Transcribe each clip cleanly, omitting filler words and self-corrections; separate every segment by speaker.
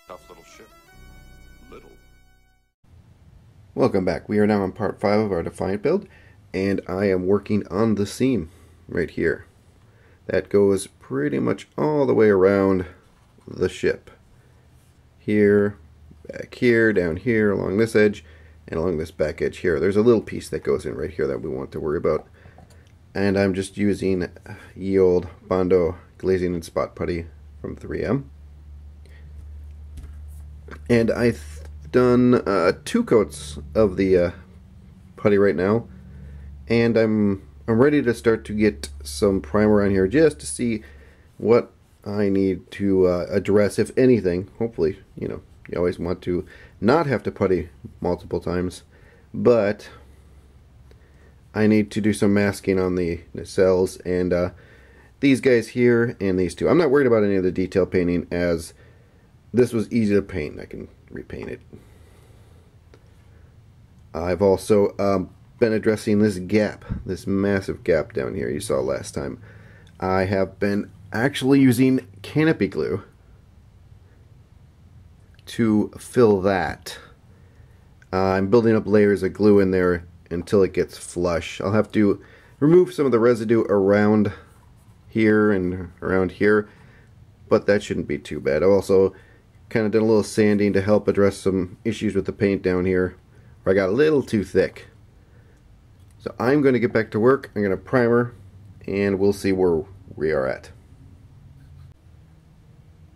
Speaker 1: Tough little ship. Little.
Speaker 2: Welcome back. We are now on part 5 of our Defiant build, and I am working on the seam right here. That goes pretty much all the way around the ship. Here, back here, down here, along this edge, and along this back edge here. There's a little piece that goes in right here that we want to worry about. And I'm just using ye old Bondo glazing and spot putty from 3M. And I've done 2 coats of the putty right now, and I'm ready to start to get some primer on here just to see what I need to address, if anything. Hopefully, you always want to not have to putty multiple times, but I need to do some masking on the nacelles and these guys here and these two. I'm not worried about any of the detail painting, as this was easy to paint. I can repaint it. I've also been addressing this gap, this massive gap down here you saw last time. I have been actually using canopy glue to fill that. I'm building up layers of glue in there until it gets flush. I'll have to remove some of the residue around here and around here, but that shouldn't be too bad. I've also kind of done a little sanding to help address some issues with the paint down here where I got a little too thick. So I'm going to get back to work. I'm going to primer and we'll see where we are at.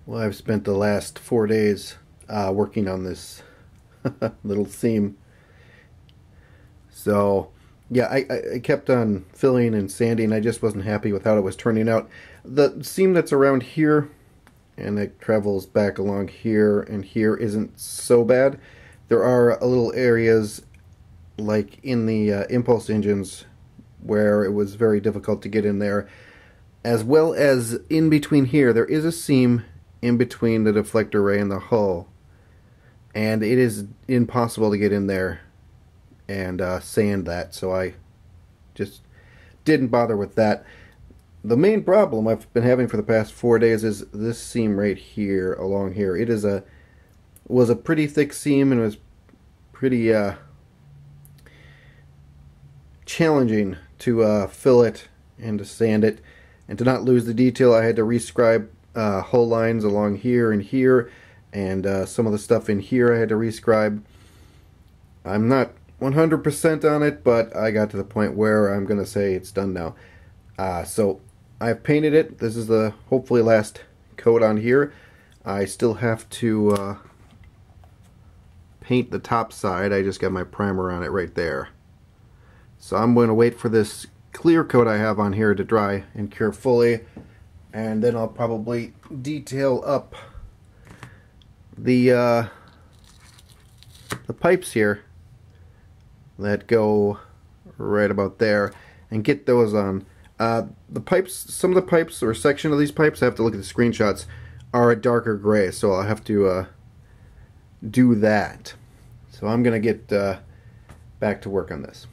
Speaker 2: Well, I've spent the last 4 days working on this little seam. So yeah, I kept on filling and sanding. I just wasn't happy with how it was turning out. The seam that's around here and it travels back along here and here isn't so bad. There are little areas like in the impulse engines where it was very difficult to get in there, as well as in between here. There is a seam in between the deflector ray and the hull, and it is impossible to get in there and sand that, so I just didn't bother with that. The main problem I've been having for the past 4 days is this seam right here, along here. It was a pretty thick seam, and it was pretty challenging to fill it and to sand it. And to not lose the detail, I had to rescribe hull lines along here and here, and some of the stuff in here I had to rescribe. I'm not 100% on it, but I got to the point where I'm going to say it's done now. So I've painted it. This is the hopefully last coat on here. I still have to paint the top side. I just got my primer on it right there. So I'm going to wait for this clear coat I have on here to dry and cure fully, and then I'll probably detail up the pipes here that go right about there and get those on. The pipes, some of the pipes or section of these pipes, I have to look at the screenshots, are a darker gray, so I'll have to do that. So I'm gonna get back to work on this.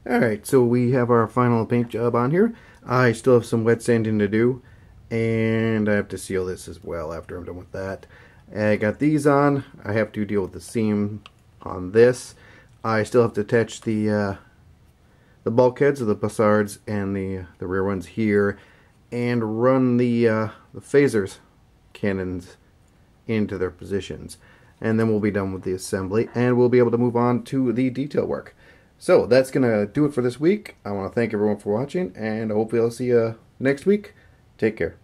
Speaker 2: Alright, so we have our final paint job on here. I still have some wet sanding to do, and I have to seal this as well after I'm done with that. I got these on. I have to deal with the seam on this. I still have to attach the bulkheads of the Bussards and the rear ones here, and run the phasers cannons into their positions. And then we'll be done with the assembly, and we'll be able to move on to the detail work. So that's going to do it for this week. I want to thank everyone for watching, and hopefully I'll see you next week. Take care.